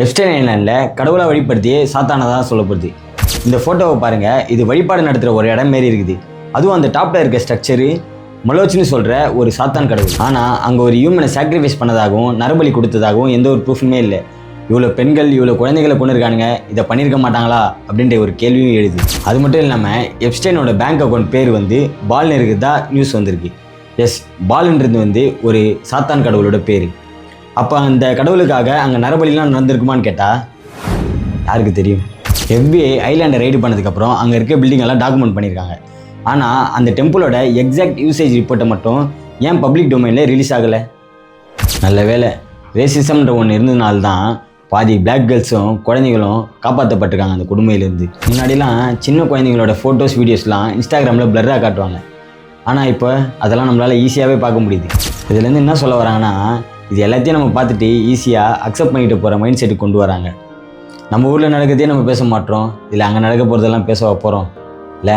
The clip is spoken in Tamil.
எப்ஸ்டைன் ஐலாண்டில் கடவுளை வழிபடுத்தி சாத்தானதான் சொல்லப்படுது. இந்த ஃபோட்டோவை பாருங்கள், இது வழிபாடு நடத்துகிற ஒரு இடம் மாரி இருக்குது. அதுவும் அந்த டாப்பில் இருக்க ஸ்ட்ரக்சரு மலோச்சின்னு சொல்கிற ஒரு சாத்தான் கடவுள். ஆனால் அங்கே ஒரு ஹியூமனை சாக்ரிஃபைஸ் பண்ணதாகவும் நரபலி கொடுத்ததாகவும் எந்த ஒரு ப்ரூஃபுமே இல்லை. இவ்வளோ பெண்கள் இவ்வளோ குழந்தைகளை கொண்டு இருக்கானுங்க, இதை பண்ணியிருக்க மாட்டாங்களா அப்படின்ற ஒரு கேள்வியும் எழுது. அது மட்டும் இல்லாமல் எப்ஸ்டைனோட பேங்க் அக்கௌண்ட் பேர் பால்னு இருக்குதா நியூஸ் வந்திருக்கு. எஸ், பால்ன்றது ஒரு சாத்தான் கடவுளோட பேர். அப்போ அந்த கடவுளுக்காக அங்கே நரபலிலாம் நடந்திருக்குமான்னு கேட்டால் யாருக்கு தெரியும். FBI ஐலாண்டை ரைடு பண்ணதுக்கப்புறம் அங்கே இருக்க பில்டிங் எல்லாம் டாக்குமெண்ட் பண்ணியிருக்காங்க. ஆனால் அந்த டெம்பிளோட எக்ஸாக்ட் யூசேஜ் ரிப்போர்ட்டை மட்டும் ஏன் பப்ளிக் டொமைனில் ரிலீஸ் ஆகலை? நல்ல வேலை, ரேசிசம்ன்ற ஒன்று இருந்ததுனால்தான் பாதி பிளாக் கேர்ள்ஸும் குழந்தைகளும் காப்பாற்றப்பட்டிருக்காங்க அந்த கொடுமையிலேருந்து. முன்னாடிலாம் சின்ன குழந்தைங்களோட ஃபோட்டோஸ் வீடியோஸ்லாம் இன்ஸ்டாகிராமில் பிளர்ராக காட்டுவாங்க. ஆனால் இப்போ அதெல்லாம் நம்மளால் ஈஸியாகவே பார்க்க முடியுது. இதுலேருந்து என்ன சொல்ல வராங்கன்னா, இது எல்லாத்தையும் நம்ம பார்த்துட்டு ஈஸியாக அக்செப்ட் பண்ணிட்டு போகிற மைண்ட் செட்டுக்கு கொண்டு வராங்க. நம்ம ஊரில் நடக்கிறதே நம்ம பேச மாட்டோம், இல்லை அங்கே நடக்க போகிறதெல்லாம் பேச போகிறோம் இல்லை?